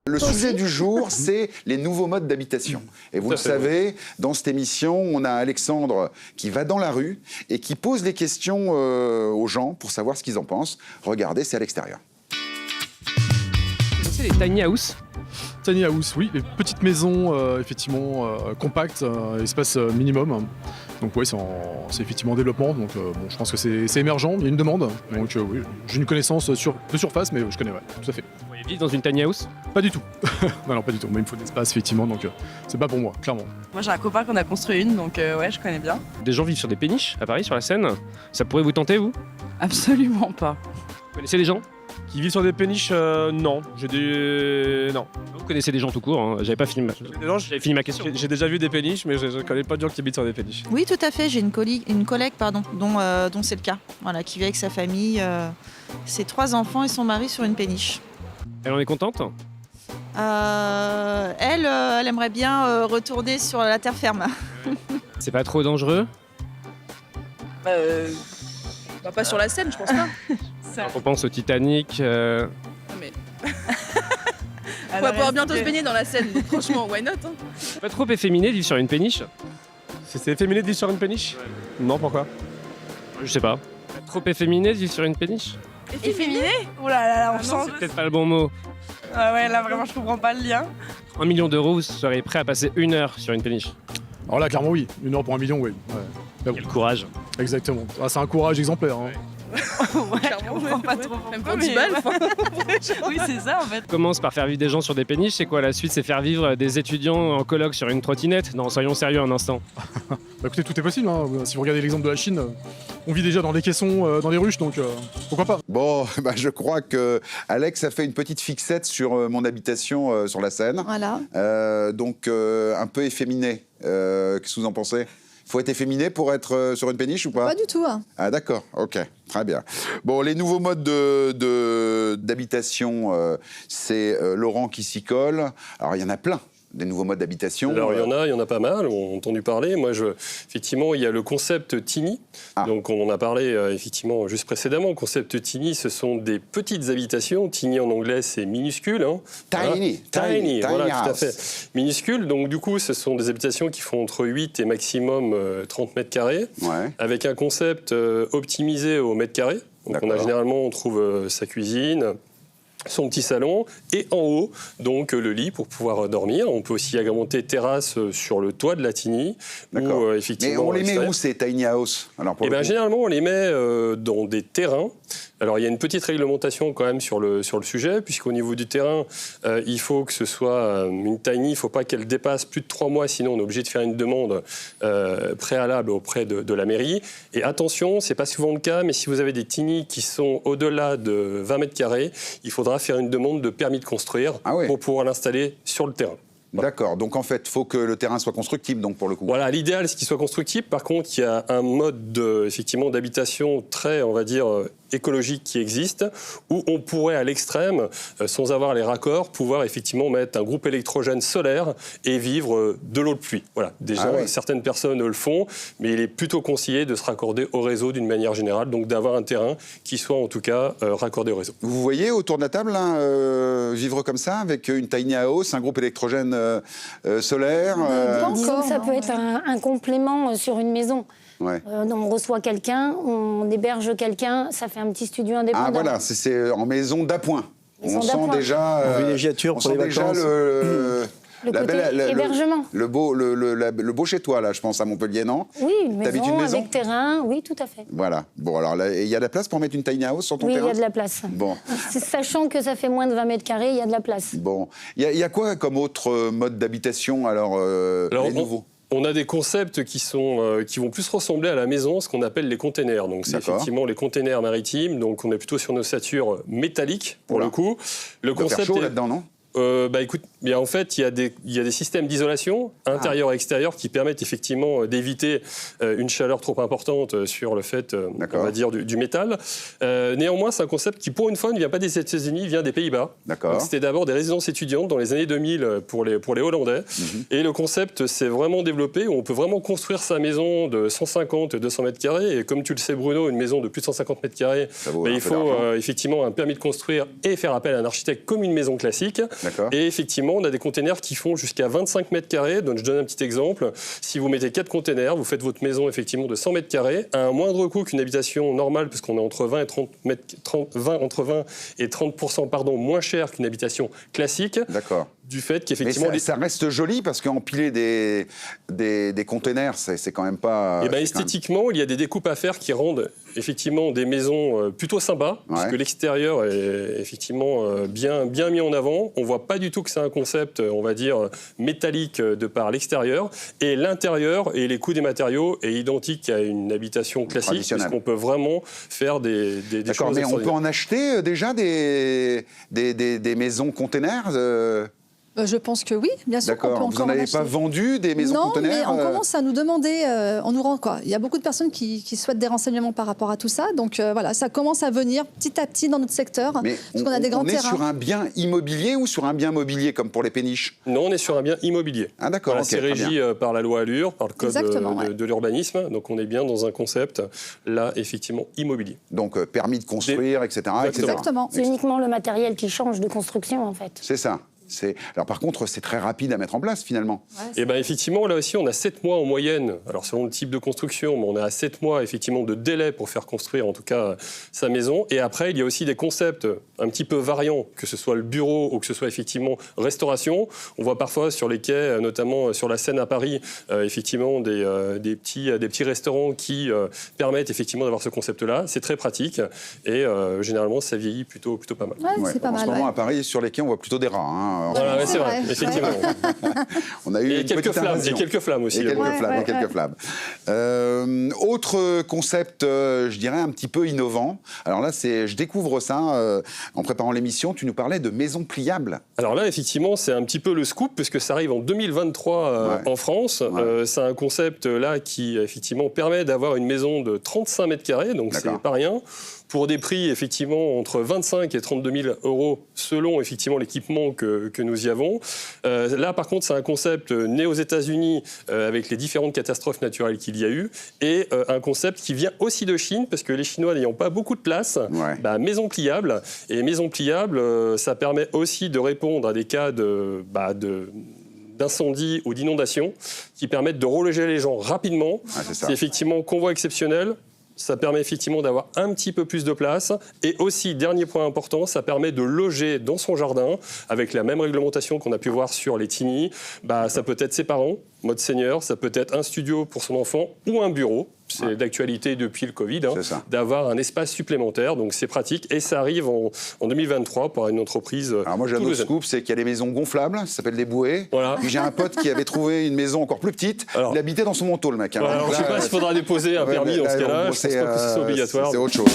Le sujet du jour, c'est les nouveaux modes d'habitation. Et vous le savez, dans cette émission, on a Alexandre qui va dans la rue et qui pose des questions aux gens pour savoir ce qu'ils en pensent. Regardez, c'est à l'extérieur. C'est les tiny house. Tiny house, oui, les petites maisons, effectivement, compactes, espace minimum. Donc oui, c'est effectivement en développement, donc bon, je pense que c'est émergent, il y a une demande. Donc oui, j'ai une connaissance de surface, mais je connais, ouais, tout à fait. Vous voyez vivre dans une tiny house? Pas du tout. non, pas du tout, mais il me faut de l'espace, effectivement, donc c'est pas pour moi, clairement. Moi j'ai un copain qu'on a construit une, donc ouais, je connais bien. Des gens vivent sur des péniches à Paris, sur la Seine. Ça pourrait vous tenter, vous? Absolument pas. Vous connaissez des gens qui vivent sur des péniches, non. Non. Vous connaissez des gens tout court, hein. J'avais pas fini j'avais fini ma question. J'ai déjà vu des péniches, mais je ne connais pas de gens qui habitent sur des péniches. Oui, tout à fait. J'ai une collègue dont c'est le cas. Voilà, qui vit avec sa famille, ses 3 enfants et son mari sur une péniche. Elle en est contente? Elle aimerait bien retourner sur la terre ferme. C'est pas trop dangereux? Pas sur la Seine, je pense pas. On pense au Titanic. Mais... on va pouvoir bientôt se baigner dans la Seine, donc franchement, why not hein. Pas trop efféminé de vivre sur une péniche? C'est efféminé de vivre sur une péniche? Non, pourquoi? Je sais pas. Pas trop efféminé de vivre sur une péniche? Efféminé? Oh là là, on sent... C'est peut-être pas le bon mot. Ah ouais, là vraiment, je comprends pas le lien. 1 million d'euros, vous seriez prêt à passer 1 heure sur une péniche? Alors là, clairement, oui. 1 heure pour 1 million, oui. Ouais. Quel courage. Exactement. Ah, c'est un courage exemplaire. Hein. Ouais, je comprends pas trop. Même pour 10 balles. Oui, c'est ça en fait. On commence par faire vivre des gens sur des péniches, c'est quoi la suite? C'est faire vivre des étudiants en coloc sur une trottinette? Non, soyons sérieux un instant. Bah écoutez, tout est possible. Hein. Si vous regardez l'exemple de la Chine, on vit déjà dans des caissons, dans des ruches, donc pourquoi pas? Bon, bah, je crois que Alex a fait une petite fixette sur mon habitation sur la Seine. Voilà. Donc un peu efféminé. Qu'est-ce que vous en pensez? Faut être efféminé pour être sur une péniche ou pas? Pas du tout. Hein. Ah d'accord, ok, très bien. Bon, les nouveaux modes d'habitation, c'est Laurent qui s'y colle. Alors il y en a plein. Des nouveaux modes d'habitation. Alors il y en a pas mal, on a entendu parler. Moi, effectivement, il y a le concept tiny. Donc on en a parlé effectivement juste précédemment. Le concept tiny, ce sont des petites habitations. Tiny en anglais, c'est minuscule. Hein. Tiny, voilà. Tiny, voilà, house. tout à fait. Minuscule. Donc du coup, ce sont des habitations qui font entre 8 et maximum 30 mètres carrés, avec un concept optimisé au mètre carré. Donc généralement, on trouve sa cuisine, son petit salon et en haut donc le lit pour pouvoir dormir. On peut aussi agrémenter terrasse sur le toit de la tiny. Où, effectivement, mais on les met où ces tiny house? Alors généralement on les met dans des terrains. Alors il y a une petite réglementation quand même sur le sujet, puisqu'au niveau du terrain, il faut que ce soit une tiny, il ne faut pas qu'elle dépasse plus de 3 mois, sinon on est obligé de faire une demande préalable auprès de la mairie. Et attention, ce n'est pas souvent le cas, mais si vous avez des tiny qui sont au-delà de 20 mètres carrés, il faudra faire une demande de permis de construire pour pouvoir l'installer sur le terrain. D'accord, donc en fait, il faut que le terrain soit constructible, donc pour le coup. Voilà, l'idéal, c'est qu'il soit constructible. Par contre, il y a un mode effectivement d'habitation très, on va dire, écologique qui existe, où on pourrait, à l'extrême, sans avoir les raccords, pouvoir effectivement mettre un groupe électrogène solaire et vivre de l'eau de pluie. Voilà, déjà, certaines personnes le font, mais il est plutôt conseillé de se raccorder au réseau d'une manière générale, donc d'avoir un terrain qui soit en tout cas raccordé au réseau. Vous voyez autour de la table, hein, vivre comme ça, avec une tiny house, un groupe électrogène solaire Disons que ça peut être un complément sur une maison. On reçoit quelqu'un, on héberge quelqu'un, ça fait un petit studio indépendant. Ah voilà, c'est en maison d'appoint. On sent déjà, en villégiature pour les vacances. Le côté hébergement. Le beau chez toi, là, je pense, à Montpellier, non? Oui, une maison avec terrain, oui, tout à fait. Voilà. Bon, alors, il y a de la place pour mettre une tiny house sur ton terrain? Oui, il y a de la place. Bon. Sachant que ça fait moins de 20 mètres carrés, il y a de la place. Bon. Il y a quoi comme autre mode d'habitation, alors les nouveaux? On a des concepts qui vont plus ressembler à la maison, ce qu'on appelle les containers. Donc c'est effectivement les containers maritimes. Donc on est plutôt sur une ossature métallique pour le coup. Le concept chaud là-dedans, non? Écoute, en fait, il y a des systèmes d'isolation intérieur et extérieur qui permettent effectivement d'éviter une chaleur trop importante sur le fait, on va dire, du métal. Néanmoins, c'est un concept qui, pour une fois, ne vient pas des États-Unis, il vient des Pays-Bas. C'était d'abord des résidences étudiantes dans les années 2000 pour les Hollandais. Et le concept s'est vraiment développé, où on peut vraiment construire sa maison de 150 et 200 mètres carrés. Et comme tu le sais, Bruno, une maison de plus de 150 mètres carrés, il faut effectivement un permis de construire et faire appel à un architecte comme une maison classique. Et effectivement, on a des containers qui font jusqu'à 25 mètres carrés. Donc, je donne un petit exemple. Si vous mettez 4 containers, vous faites votre maison effectivement de 100 mètres carrés à un moindre coût qu'une habitation normale, puisqu'on est entre 20 et 30% pardon, moins cher qu'une habitation classique. D'accord. Du fait qu'effectivement... Mais ça reste joli parce qu'empiler des containers, c'est quand même pas... Et esthétiquement, il y a des découpes à faire qui rendent effectivement des maisons plutôt sympas, puisque l'extérieur est effectivement bien mis en avant. On voit pas du tout que c'est un concept, on va dire, métallique de par l'extérieur. Et l'intérieur et les coûts des matériaux est identique à une habitation classique, puisqu'on peut vraiment faire des choses. D'accord, mais on peut en acheter déjà des maisons containers Je pense que oui, bien sûr. D'accord. Vous n'en avez pas vendu des maisons containers? Non, mais on commence à nous demander, on nous rend quoi. Il y a beaucoup de personnes qui souhaitent des renseignements par rapport à tout ça. Donc voilà, ça commence à venir petit à petit dans notre secteur. Mais parce qu'on a des grands terrains. On est sur un bien immobilier ou sur un bien mobilier comme pour les péniches? Non, on est sur un bien immobilier. Ah d'accord. Voilà, c'est régi par la loi Allure, par le code de l'urbanisme. Donc on est bien dans un concept là effectivement immobilier. Donc permis de construire, etc. Exactement. C'est uniquement le matériel qui change de construction en fait. C'est ça. Alors par contre, c'est très rapide à mettre en place finalement. Et effectivement, là aussi, on a 7 mois en moyenne. Alors selon le type de construction, mais on a 7 mois effectivement de délai pour faire construire en tout cas sa maison. Et après, il y a aussi des concepts un petit peu variants, que ce soit le bureau ou que ce soit effectivement restauration. On voit parfois sur les quais, notamment sur la Seine à Paris, effectivement des petits restaurants qui permettent effectivement d'avoir ce concept-là. C'est très pratique et généralement, ça vieillit plutôt pas mal. Ouais, c'est pas mal. En ce moment, à Paris, sur les quais, on voit plutôt des rats. Hein. Voilà, c'est vrai, effectivement. On a eu quelques flammes aussi. Quelques flammes. Autre concept, je dirais, un petit peu innovant. Alors là, je découvre ça en préparant l'émission. Tu nous parlais de maisons pliables. Alors là, effectivement, c'est un petit peu le scoop, puisque ça arrive en 2023 en France. C'est un concept là qui, effectivement, permet d'avoir une maison de 35 mètres carrés, donc c'est pas rien. Pour des prix, effectivement, entre 25 et 32 000 euros, selon, effectivement, l'équipement que nous y avons. Là, par contre, c'est un concept né aux États-Unis avec les différentes catastrophes naturelles qu'il y a eu, et un concept qui vient aussi de Chine, parce que les Chinois n'ayant pas beaucoup de place, maison pliable. Et maison pliable, ça permet aussi de répondre à des cas d'incendie ou d'inondation qui permettent de reloger les gens rapidement. C'est effectivement convoi exceptionnel. Ça permet effectivement d'avoir un petit peu plus de place. Et aussi, dernier point important, ça permet de loger dans son jardin avec la même réglementation qu'on a pu voir sur les Tiny. Ça peut être ses parents, mode senior, ça peut être un studio pour son enfant ou un bureau. C'est d'actualité depuis le Covid, d'avoir un espace supplémentaire. Donc c'est pratique. Et ça arrive en 2023 pour une entreprise. Alors moi j'ai un autre scoop, c'est qu'il y a des maisons gonflables, ça s'appelle des bouées. Voilà. Puis j'ai un pote qui avait trouvé une maison encore plus petite. Il habitait dans son manteau, le mec. Alors je ne sais pas s'il faudra déposer un permis dans ce cas-là. Je ne pense pas que ce soit obligatoire. C'est autre chose.